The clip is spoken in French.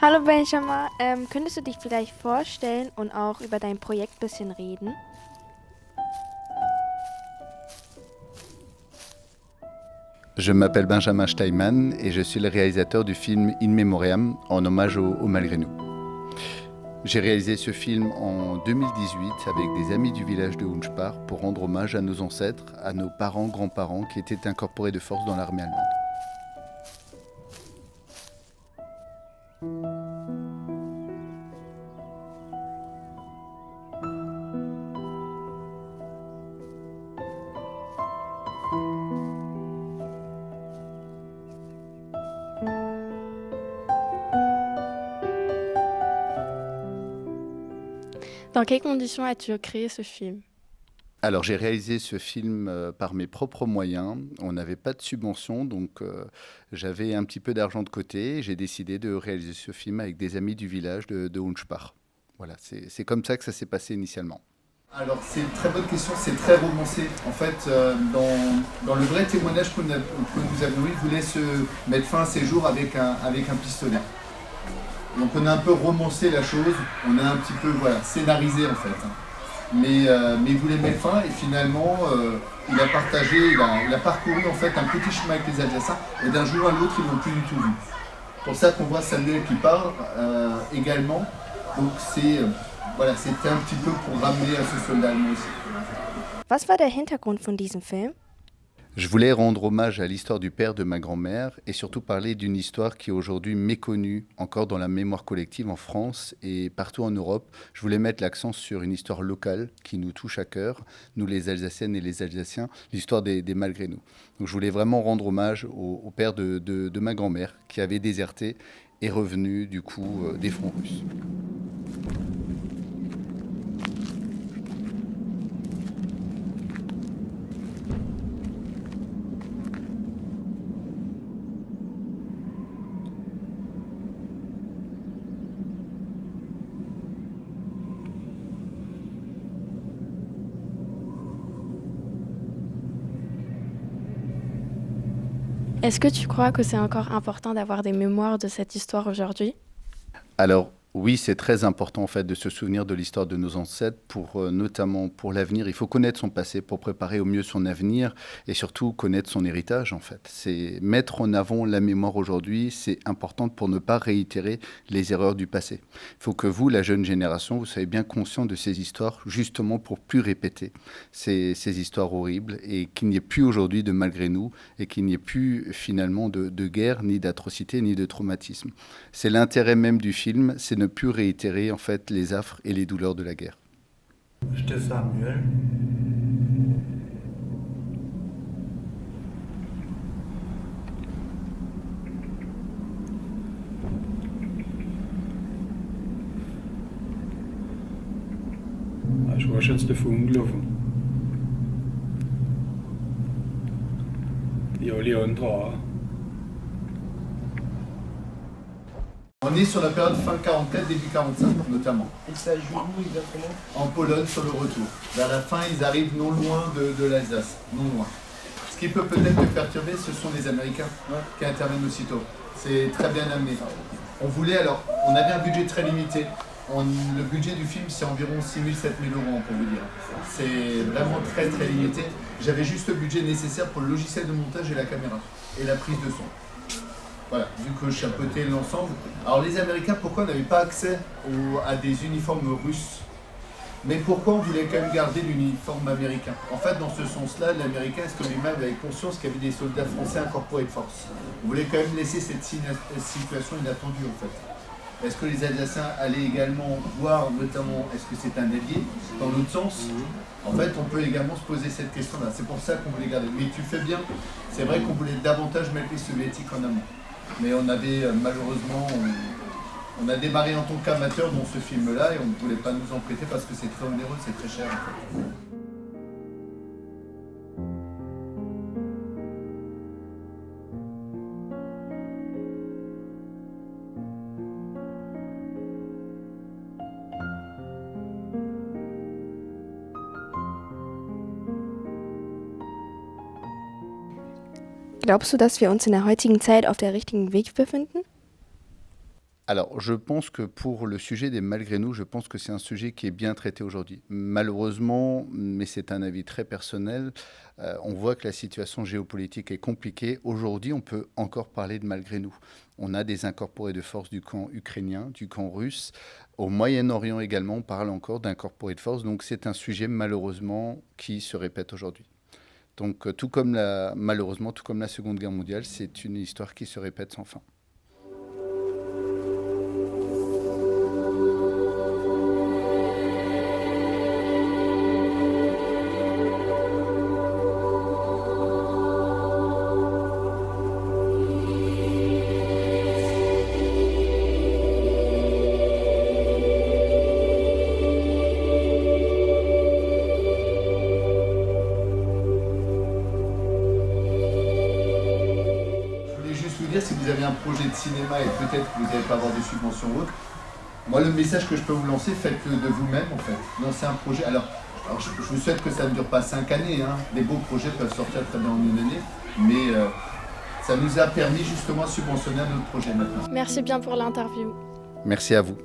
Hallo Benjamin, könntest du dich vielleicht vorstellen und auch über dein Projekt ein bisschen reden? Je m'appelle Benjamin Steinman et je suis le réalisateur du film In Memoriam en hommage au Malgré nous. J'ai réalisé ce film en 2018 avec des amis du village de Hunspar pour rendre hommage à nos ancêtres, à nos parents, grands-parents qui étaient incorporés de force dans l'armée allemande. Dans quelles conditions as-tu créé ce film? Alors j'ai réalisé ce film par mes propres moyens. On n'avait pas de subvention, donc j'avais un petit peu d'argent de côté. Et j'ai décidé de réaliser ce film avec des amis du village de Hunspar. Voilà, c'est comme ça que ça s'est passé initialement. Alors c'est une très bonne question, c'est très romancé. En fait, dans le vrai témoignage que nous avions eu, il voulait se mettre fin à ses jours avec un pistolet. Donc on a un peu romancé la chose, on a un petit peu scénarisé en fait. Mais il voulait mettre fin et finalement il a partagé, il a parcouru en fait un petit chemin avec les Alsaciens et d'un jour à l'autre ils l'ont plus du tout vu. C'est pour ça qu'on voit Samuel qui parle également. Donc c'était un petit peu pour ramener à ce soldat allemand aussi. Was war der Hintergrund von diesem Film? Je voulais rendre hommage à l'histoire du père de ma grand-mère et surtout parler d'une histoire qui est aujourd'hui méconnue encore dans la mémoire collective en France et partout en Europe. Je voulais mettre l'accent sur une histoire locale qui nous touche à cœur, nous les Alsaciennes et les Alsaciens, l'histoire des malgré nous. Donc je voulais vraiment rendre hommage au père de ma grand-mère qui avait déserté et revenu du coup des fronts russes. Est-ce que tu crois que c'est encore important d'avoir des mémoires de cette histoire aujourd'hui? Alors oui, c'est très important en fait de se souvenir de l'histoire de nos ancêtres pour notamment pour l'avenir. Il faut connaître son passé pour préparer au mieux son avenir et surtout connaître son héritage en fait. C'est mettre en avant la mémoire aujourd'hui, c'est important pour ne pas réitérer les erreurs du passé. Il faut que vous, la jeune génération, vous soyez bien conscient de ces histoires justement pour plus répéter ces histoires horribles et qu'il n'y ait plus aujourd'hui de malgré nous et qu'il n'y ait plus finalement de guerre, ni d'atrocité, ni de traumatisme. C'est l'intérêt même du film, c'est ne plus réitérer en fait les affres et les douleurs de la guerre. J'étais Samuel. Ich war schon davon gelaufen. Wie alle anderen auch. On est sur la période fin 44, début 45 notamment. Et ça joue où exactement? En Pologne sur le retour. Vers la fin, ils arrivent non loin de l'Alsace, non loin. Ce qui peut peut-être te perturber, ce sont les Américains qui interviennent aussitôt. C'est très bien amené. On avait un budget très limité. Le budget du film, c'est environ 6 000, 7 000 euros, pour vous dire. C'est vraiment très très limité. J'avais juste le budget nécessaire pour le logiciel de montage et la caméra, et la prise de son. Voilà, vu que je chapeautais l'ensemble. Alors les Américains, pourquoi n'avaient pas accès à des uniformes russes? Mais pourquoi on voulait quand même garder l'uniforme américain? En fait, dans ce sens-là, l'Américain, est-ce que lui-même avait conscience qu'il y avait des soldats français incorporés de force? On voulait quand même laisser cette situation inattendue, en fait. Est-ce que les Alsaciens allaient également voir, notamment, est-ce que c'est un allié? Dans l'autre sens, en fait, on peut également se poser cette question-là. C'est pour ça qu'on voulait garder. Mais tu fais bien, c'est vrai qu'on voulait davantage mettre les Soviétiques en amont. Mais on avait malheureusement, on a démarré en tant qu'amateur dans ce film-là et on ne voulait pas nous en prêter parce que c'est très onéreux, c'est très cher en fait. Glaubst du, dass wir uns in der heutigen Zeit auf der richtigen Weg befinden? Alors, je pense que pour le sujet des malgré nous, je pense que c'est un sujet qui est bien traité aujourd'hui. Malheureusement, mais c'est un avis très personnel, on voit que la situation géopolitique est compliquée. Aujourd'hui, on peut encore parler de malgré nous. On a des incorporés de force du camp ukrainien, du camp russe. Au Moyen-Orient également, on parle encore d'incorporés de force. Donc, c'est un sujet malheureusement qui se répète aujourd'hui. Donc, malheureusement, tout comme la Seconde Guerre mondiale, c'est une histoire qui se répète sans fin. Dire si vous avez un projet de cinéma et peut-être que vous n'allez pas avoir de subventions ou autre, moi le message que je peux vous lancer, faites-le de vous-même en fait. Lancez un projet. Alors je vous souhaite que ça ne dure pas 5 années, hein. Les beaux projets peuvent sortir très bien en une année, mais ça nous a permis justement de subventionner un autre projet maintenant. Merci bien pour l'interview. Merci à vous.